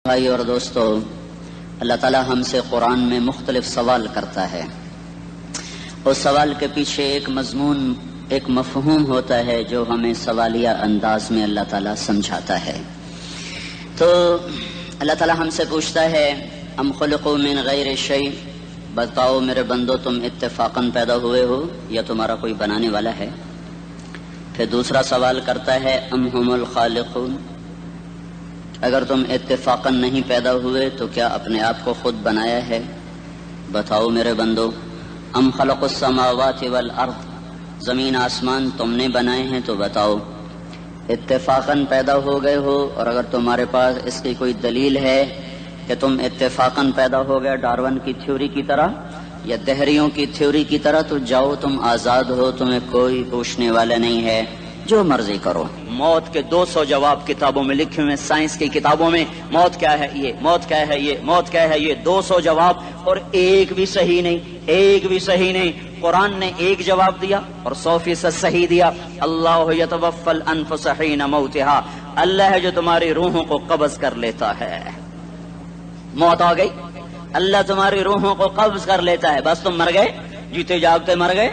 بھائی اور دوستو، اللہ تعالیٰ ہم سے قرآن میں مختلف سوال کرتا ہے. اس سوال کے پیچھے ایک مضمون، ایک مفہوم ہوتا ہے جو ہمیں سوالیہ انداز میں اللہ تعالیٰ سمجھاتا ہے. تو اللہ تعالیٰ ہم سے پوچھتا ہے ام خلقوا من غیر شیء، بتاؤ میرے بندو تم اتفاقاً پیدا ہوئے ہو یا تمہارا کوئی بنانے والا ہے. پھر دوسرا سوال کرتا ہے ام هم الخالقون، اگر تم اتفاقاً نہیں پیدا ہوئے تو کیا اپنے آپ کو خود بنایا ہے؟ بتاؤ میرے بندو. ام خلق السماوات والارض، زمین آسمان تم نے بنائے ہیں تو بتاؤ اتفاقاً پیدا ہو گئے ہو، اور اگر تمہارے پاس اس کی کوئی دلیل ہے کہ تم اتفاقاً پیدا ہو گئے ڈارون کی تھیوری کی طرح یا دہریوں کی تھیوری کی طرح، تو جاؤ تم آزاد ہو، تمہیں کوئی پوچھنے والا نہیں ہے، جو مرضی کرو. موت کے 200 جواب کتابوں میں لکھے ہوئے، سائنس کی کتابوں میں موت کیا ہے یہ، موت کیا ہے یہ، موت کیا ہے یہ، 200 جواب، اور ایک بھی صحیح نہیں، ایک بھی صحیح نہیں. قرآن نے ایک جواب دیا اور 100% صحیح دیا. اللہ یتوفی الانفس حین موتها، اللہ ہے جو تمہاری روحوں کو قبض کر لیتا ہے. موت آ گئی، اللہ تمہاری روحوں کو قبض کر لیتا ہے، بس تم مر گئے، جیتے جاگتے مر گئے،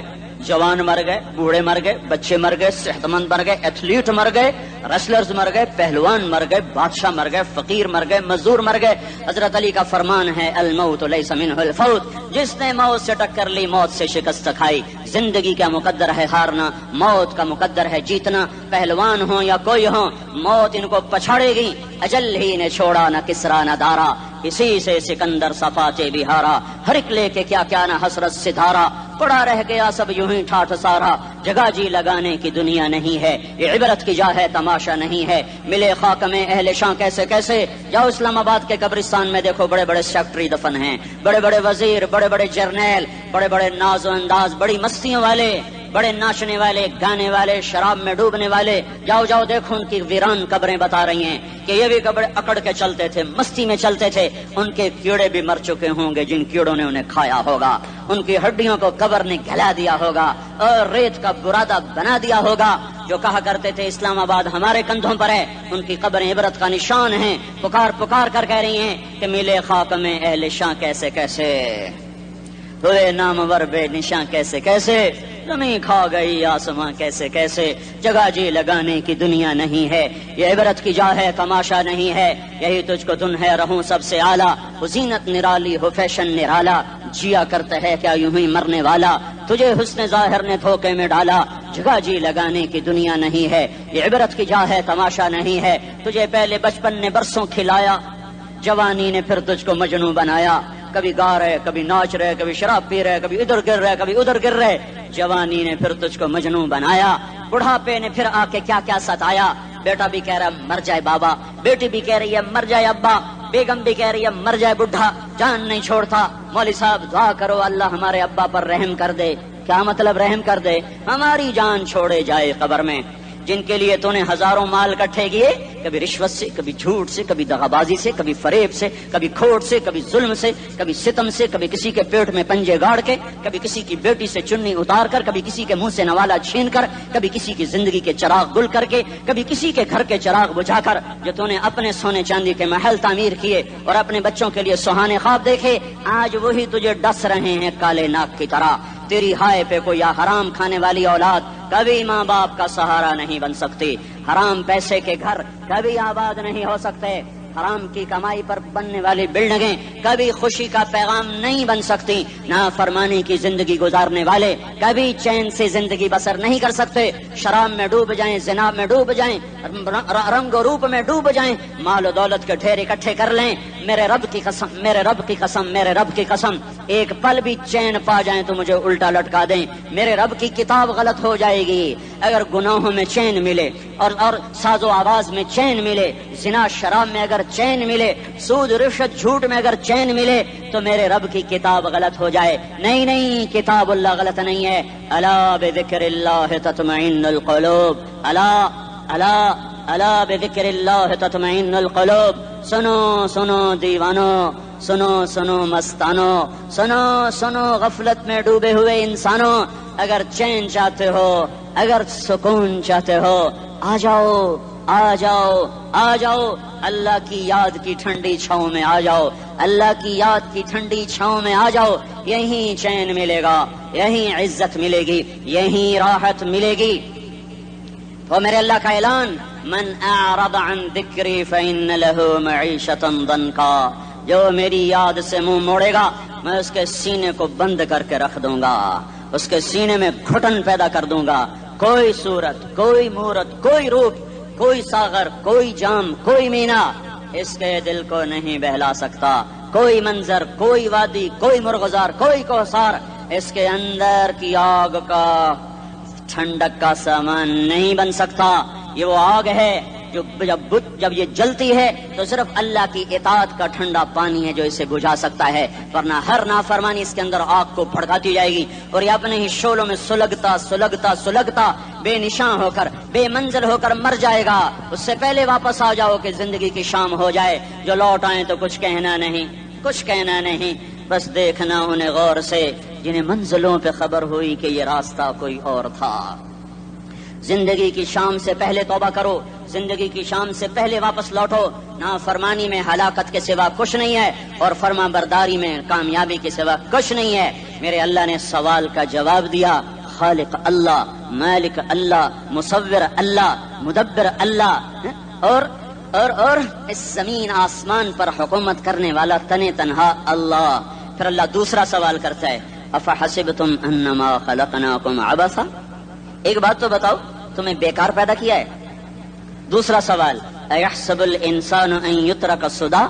جوان مر گئے، بوڑھے مر گئے، بچے مر گئے، صحت مند مر گئے، ایتھلیٹ مر گئے، ریسلرز مر گئے، پہلوان مر گئے، بادشاہ مر گئے، فقیر مر گئے، مزدور مر گئے. حضرت علی کا فرمان ہے الموت لیس منہ الفوت، جس نے موت سے ٹکر لی موت سے شکست کھائی. زندگی کا مقدر ہے ہارنا، موت کا مقدر ہے جیتنا. پہلوان ہوں یا کوئی ہوں، موت ان کو پچھاڑے گی. اجل ہی نے چھوڑا نہ کسرا نہ دارا، اسی سے سکندر صفاتے بہارا. ہر ایک لے کے کیا کیا نہ حسرت ستارا، پڑا رہ گیا سب یوں ہی ٹھاٹھ سارا. جگہ جی لگانے کی دنیا نہیں ہے، یہ عبرت کی جا ہے تماشا نہیں ہے. ملے خاک میں اہل شاں کیسے کیسے، جاؤ اسلام آباد کے قبرستان میں دیکھو، بڑے بڑے سیکٹری دفن ہیں، بڑے بڑے وزیر، بڑے بڑے جرنیل، بڑے بڑے ناز و انداز، بڑی مستیوں والے، بڑے ناچنے والے، گانے والے، شراب میں ڈوبنے والے. جاؤ جاؤ دیکھو ان کی ویران قبریں بتا رہی ہیں کہ یہ بھی قبر اکڑ کے چلتے تھے، مستی میں چلتے تھے. ان کے کیڑے بھی مر چکے ہوں گے جن کیڑوں نے انہیں کھایا ہوگا. ان کی ہڈیوں کو قبر نے گلا دیا ہوگا اور ریت کا برادہ بنا دیا ہوگا. جو کہا کرتے تھے اسلام آباد ہمارے کندھوں پر ہے، ان کی قبریں عبرت کا نشان ہیں. پکار پکار کر کہہ رہی ہیں کہ ملے خاک میں اہل شاں کیسے کیسے، ہوئے نامور بے نشاں کیسے کیسے، زمین کھا گئی آسماں کیسے کیسے. جگہ جی لگانے کی دنیا نہیں ہے، یہ عبرت کی جا ہے تماشا نہیں ہے. یہی تجھ کو دن ہے رہوں سب سے اعلیٰ، وہ زینت نرالی ہو فیشن نرالا. جیا کرتا ہے کیا یوں ہی مرنے والا، تجھے حسن ظاہر نے دھوکے میں ڈالا. جگہ جی لگانے کی دنیا نہیں ہے، یہ عبرت کی جا ہے تماشا نہیں ہے. تجھے پہلے بچپن نے برسوں کھلایا، جوانی نے پھر تجھ کو مجنوں بنایا. کبھی گا رہے، کبھی ناچ رہے، کبھی شراب پی رہے، کبھی ادھر گر رہے، کبھی ادھر گر رہے. جوانی نے پھر تجھ کو مجنوں بنایا. بڑھاپے نے پھر آ کے کیا کیا ستایا. بیٹا بھی کہہ رہا مر جائے بابا، بیٹی بھی کہہ رہی ہے مر جائے ابا، بیگم بھی کہہ رہی ہے مر جائے بڈھا، جان نہیں چھوڑتا. مولوی صاحب دعا کرو اللہ ہمارے ابا پر رحم کر دے. کیا مطلب رحم کر دے؟ ہماری جان چھوڑے جائے قبر میں. جن کے لیے تو نے ہزاروں مال اکٹھے کیے، کبھی رشوت سے، کبھی جھوٹ سے، کبھی دغابازی سے، کبھی فریب سے، کبھی کھوٹ سے، کبھی ظلم سے، کبھی ستم سے، کبھی کسی کے پیٹ میں پنجے گاڑ کے، کبھی کسی کی بیٹی سے چنی اتار کر، کبھی کسی کے منہ سے نوالا چھین کر، کبھی کسی کی زندگی کے چراغ گل کر کے، کبھی کسی کے گھر کے چراغ بجھا کر. جو تو نے اپنے سونے چاندی کے محل تعمیر کیے اور اپنے بچوں کے لیے سہانے خواب دیکھے، آج وہی تجھے ڈس رہے ہیں کالے ناک کی طرح. تیری ہائے پہ کوئی حرام کھانے والی اولاد کبھی ماں باپ کا سہارا نہیں بن سکتی. حرام پیسے کے گھر کبھی آباد نہیں ہو سکتے. حرام کی کمائی پر بننے والی بلڈنگیں کبھی خوشی کا پیغام نہیں بن سکتی. نافرمانی کی زندگی گزارنے والے کبھی چین سے زندگی بسر نہیں کر سکتے. شراب میں ڈوب جائیں، زنا میں ڈوب جائیں، رنگ و روپ میں ڈوب جائیں، مال و دولت کے ڈھیر اکٹھے کر لیں، میرے رب کی قسم، میرے رب کی قسم، میرے رب کی قسم، ایک پل بھی چین پا جائیں تو مجھے الٹا لٹکا دیں. میرے رب کی کتاب غلط ہو جائے گی. اگر گناہوں میں چین ملے اور ساز و آواز میں چین ملے، زنا شراب میں اگر چین ملے، سود رشوت جھوٹ میں اگر چین ملے، تو میرے رب کی کتاب غلط ہو جائے. نہیں نہیں، کتاب اللہ غلط نہیں ہے. الا بذکر اللہ تطمئن القلوب، الا الا الا بذکر اللہ تطمئن القلوب. سنو سنو دیوانو، سنو سنو مستانو، سنو سنو غفلت میں ڈوبے ہوئے انسانوں. اگر چین چاہتے ہو، اگر سکون چاہتے ہو، آ جاؤ آ جاؤ آ جاؤ اللہ کی یاد کی ٹھنڈی چھاؤں میں آ جاؤ، اللہ کی یاد کی ٹھنڈی چھاؤں میں آ جاؤ، یہیں چین ملے گا، یہیں عزت ملے گی، یہیں راحت ملے گی۔ تو میرے اللہ کا اعلان، من اعرض عن ذکری فإن له معیشۃ ضنکا، جو میری یاد سے منہ موڑے گا میں اس کے سینے کو بند کر کے رکھ دوں گا، اس کے سینے میں گھٹن پیدا کر دوں گا۔ کوئی صورت، کوئی مورت، کوئی روپ، کوئی ساغر، کوئی جام، کوئی مینا اس کے دل کو نہیں بہلا سکتا، کوئی منظر، کوئی وادی، کوئی مرغزار، کوئی کوثر اس کے اندر کی آگ کا ٹھنڈک کا سامان نہیں بن سکتا۔ یہ وہ آگ ہے جو جب یہ جلتی ہے تو صرف اللہ کی اطاعت کا ٹھنڈا پانی ہے جو اسے بجھا سکتا ہے، ورنہ ہر نافرمانی اس کے اندر آگ کو بھڑکاتی جائے گی اور یہ اپنے ہی شعلوں میں سلگتا سلگتا سلگتا بے نشاں ہو کر، بے منزل ہو کر مر جائے گا۔ اس سے پہلے واپس آ جاؤ کہ زندگی کی شام ہو جائے۔ جو لوٹ آئیں تو کچھ کہنا نہیں، کچھ کہنا نہیں، بس دیکھنا انہیں غور سے جنہیں منزلوں پہ خبر ہوئی کہ یہ راستہ کوئی اور تھا۔ زندگی کی شام سے پہلے توبہ کرو، زندگی کی شام سے پہلے واپس لوٹو۔ نافرمانی میں ہلاکت کے سوا کچھ نہیں ہے اور فرما برداری میں کامیابی کے سوا کچھ نہیں ہے۔ میرے اللہ نے سوال کا جواب دیا، خالق اللہ، مالک اللہ، مصور اللہ، مدبر اللہ، اور اس زمین آسمان پر حکومت کرنے والا تنے تنہا اللہ۔ پھر اللہ دوسرا سوال کرتا ہے، افحسبتم انما خلقناکم عبثا، ایک بات تو بتاؤ تمہیں بیکار پیدا کیا ہے؟ دوسرا سوال، ایحسب الانسان ان یترک سدی،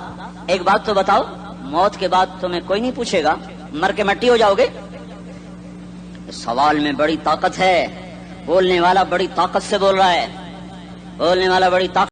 ایک بات تو بتاؤ موت کے بعد تمہیں کوئی نہیں پوچھے گا، مر کے مٹی ہو جاؤ گے؟ سوال میں بڑی طاقت ہے، بولنے والا بڑی طاقت سے بول رہا ہے، بولنے والا بڑی طاقت